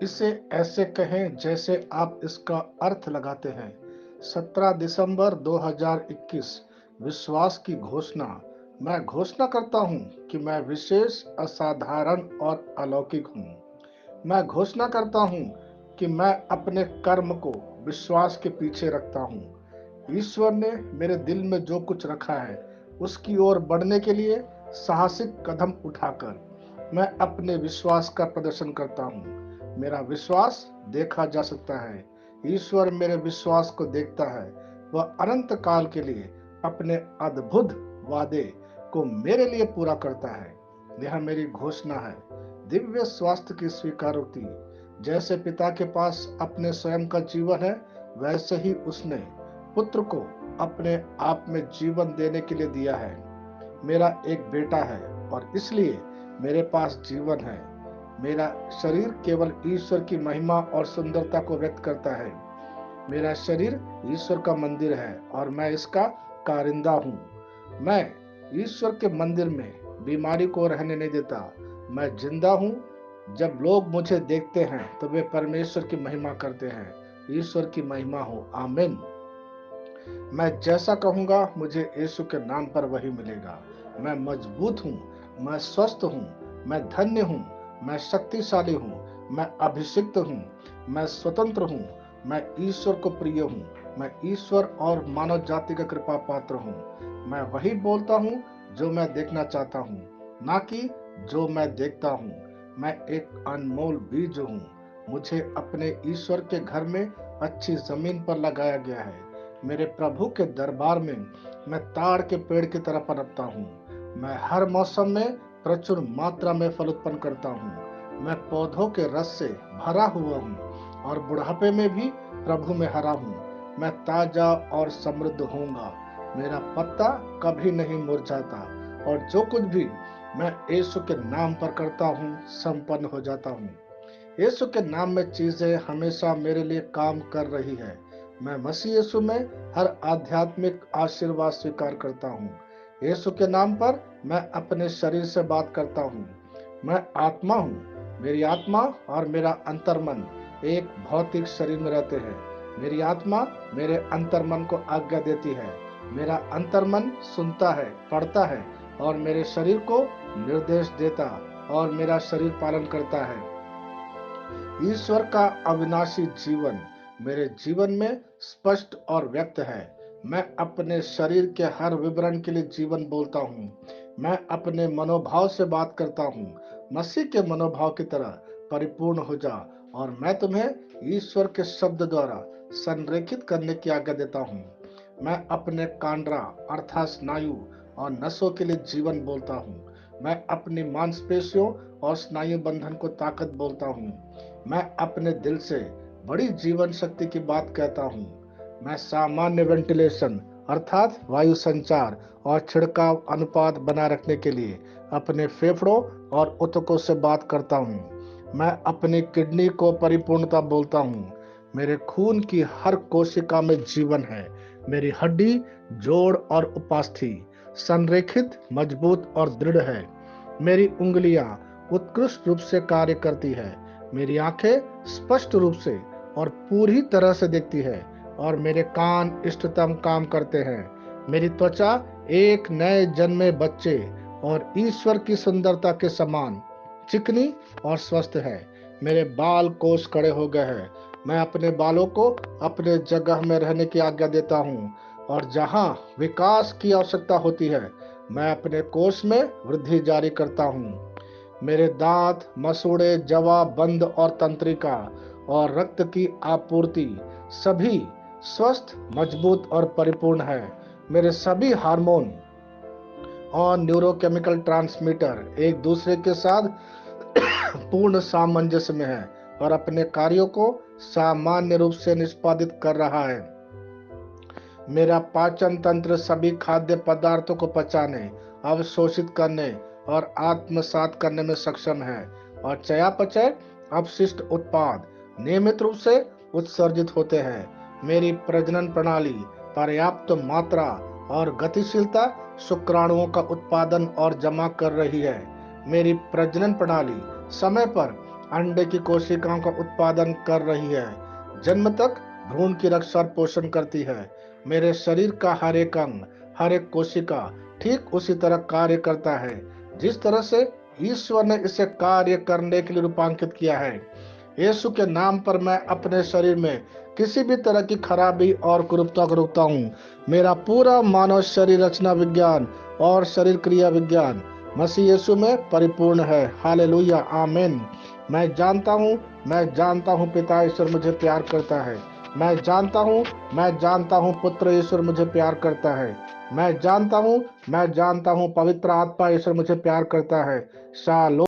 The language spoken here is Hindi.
इसे ऐसे कहें जैसे आप इसका अर्थ लगाते हैं। 17 दिसंबर 2021। विश्वास की घोषणा। मैं घोषणा करता हूं कि मैं विशेष, असाधारण और अलौकिक हूं। मैं घोषणा करता हूं कि मैं अपने कर्म को विश्वास के पीछे रखता हूं। ईश्वर ने मेरे दिल में जो कुछ रखा है, उसकी ओर बढ़ने के लिए साहसिक कदम उठाकर मैं अपने विश्वास का प्रदर्शन करता हूं। मेरा विश्वास देखा जा सकता है। ईश्वर मेरे विश्वास को देखता है। वह अनंत काल के लिए अपने अद्भुत वादे को मेरे लिए पूरा करता है। यह मेरी घोषणा है। दिव्य स्वास्थ्य की स्वीकारोक्ति। जैसे पिता के पास अपने स्वयं का जीवन है, वैसे ही उसने पुत्र को अपने आप में जीवन देने के लिए दिया है। मेरा एक बेटा है और इसलिए मेरे पास जीवन है। मेरा शरीर केवल ईश्वर की महिमा और सुंदरता को व्यक्त करता है। मेरा शरीर ईश्वर का मंदिर है और मैं इसका कारिंदा हूँ। मैं ईश्वर के मंदिर में बीमारी को रहने नहीं देता। मैं जिंदा हूँ। जब लोग मुझे देखते हैं तो वे परमेश्वर की महिमा करते हैं। ईश्वर की महिमा हो। आमीन। मैं जैसा कहूंगा मुझे यीशु के नाम पर वही मिलेगा। मैं मजबूत हूँ। मैं स्वस्थ हूँ। मैं धन्य हूँ। मैं शक्तिशाली हूँ। मैं अभिषिक्त हूँ। मैं स्वतंत्र हूँ। मैं ईश्वर को प्रिय हूँ। मैं ईश्वर और मानव जाति का कृपा पात्र हूँ। मैं वही बोलता हूँ जो मैं देखना चाहता हूँ, ना कि जो मैं देखता हूँ। मैं एक अनमोल बीज हूँ। मुझे अपने ईश्वर के घर में अच्छी जमीन पर लगाया गया है। मेरे प्रभु के दरबार में मैं ताड़ के पेड़ की तरह पनपता हूँ। मैं हर मौसम में प्रचुर मात्रा में फल उत्पन्न करता हूँ। मैं पौधों के रस से भरा हुआ हूँ और बुढ़ापे में भी प्रभु में हरा हूँ। मैं ताजा और समृद्ध होऊंगा। मेरा पत्ता कभी नहीं मुरझाता और जो कुछ भी मैं यीशु के नाम पर करता हूँ संपन्न हो जाता हूँ। यीशु के नाम में चीजें हमेशा मेरे लिए काम कर रही है। मैं मसीह यीशु में हर आध्यात्मिक आशीर्वाद स्वीकार करता हूँ। यीशु के नाम पर मैं अपने शरीर से बात करता हूँ। मैं आत्मा हूँ। मेरी आत्मा और मेरा अंतर्मन एक भौतिक शरीर में रहते हैं। मेरी आत्मा मेरे अंतर्मन को आज्ञा देती है। मेरा अंतर्मन सुनता है, पढ़ता है और मेरे शरीर को निर्देश देता और मेरा शरीर पालन करता है। ईश्वर का अविनाशी जीवन मेरे जीवन में स्पष्ट और व्यक्त है। मैं अपने शरीर के हर विवरण के लिए जीवन बोलता हूँ। मैं अपने मनोभाव से बात करता हूँ। मसीह के मनोभाव की तरह परिपूर्ण हो जा और मैं तुम्हें ईश्वर के शब्द द्वारा संरेखित करने की आज्ञा देता हूँ। मैं अपने कांड्रा अर्थात स्नायु और नसों के लिए जीवन बोलता हूँ। मैं अपनी मांसपेशियों और स्नायु बंधन को ताकत बोलता हूँ। मैं अपने दिल से बड़ी जीवन शक्ति की बात कहता हूँ। मैं सामान्य वेंटिलेशन अर्थात वायु संचार और छिड़काव अनुपात बना रखने के लिए अपने फेफड़ों और ऊतकों से बात करता हूँ। मैं अपनी किडनी को परिपूर्णता बोलता हूँ। मेरे खून की हर कोशिका में जीवन है। मेरी हड्डी, जोड़ और उपास्थि संरेखित, मजबूत और दृढ़ है। मेरी उंगलियां उत्कृष्ट रूप से कार्य करती है। मेरी आंखें स्पष्ट रूप से और पूरी तरह से देखती है और मेरे कान इष्टतम काम करते हैं। मेरी त्वचा एक नए जन्मे बच्चे और ईश्वर की सुंदरता के समान चिकनी और स्वस्थ है। मेरे बाल कोस खड़े हो गए हैं। मैं अपने बालों को अपने जगह में रहने की आज्ञा देता हूँ और जहाँ विकास की आवश्यकता होती है मैं अपने कोष में वृद्धि जारी करता हूँ। मेरे दांत, मसूड़े, जवा, बंद और तंत्रिका और रक्त की आपूर्ति सभी स्वस्थ, मजबूत और परिपूर्ण है। मेरे सभी हार्मोन और न्यूरोकेमिकल ट्रांसमीटर एक दूसरे के साथ पूर्ण सामंजस्य में है और अपने कार्यों को सामान्य रूप से निष्पादित कर रहा है। मेरा पाचन तंत्र सभी खाद्य पदार्थों को पचाने, अवशोषित करने और आत्मसात करने में सक्षम है और चयापचय अपशिष्ट उत्पाद नियमित रूप से उत्सर्जित होते हैं। मेरी प्रजनन प्रणाली पर्याप्त मात्रा और गतिशीलता शुक्राणुओं का उत्पादन और जमा कर रही है। मेरी प्रजनन प्रणाली समय पर अंडे की कोशिकाओं का उत्पादन कर रही है। जन्म तक भ्रूण की रक्षा और पोषण करती है। मेरे शरीर का हर एक अंग, हर एक कोशिका ठीक उसी तरह कार्य करता है जिस तरह से ईश्वर ने इसे कार्य करने के लिए रूपांकित किया है। यीशु के नाम पर मैं अपने शरीर में किसी भी तरह की खराबी और कुरूपता को रोकता हूँ। मेरा पूरा मानव शरीर रचना विज्ञान और शरीर क्रिया विज्ञान मसीह यीशु में परिपूर्ण है। हालेलुया, आमीन। मैं जानता हूँ पिता ईश्वर मुझे प्यार करता है। मैं जानता हूँ पुत्र ईश्वर मुझे प्यार करता है। मैं जानता हूँ पवित्र आत्मा ईश्वर मुझे प्यार करता है। शालो